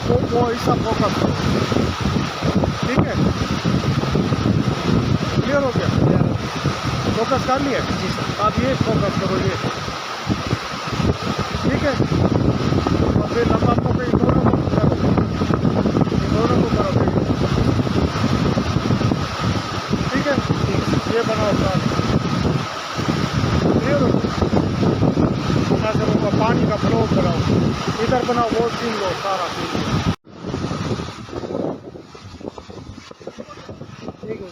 वो ऐसा फोकस करो, ठीक है। क्लियर हो गया? फोकस कर लिया जी सर। अब ये फोकस करो, ये ठीक है। और फिर लंबा फोकस दोनों को करो, दोनों को करो, ठीक है। ये बनाओ साथ, क्लियर हो? पानी का फ्लो बनाओ, इधर बनाओ, वो सीन लो, सारा सीन लो, ठीक है।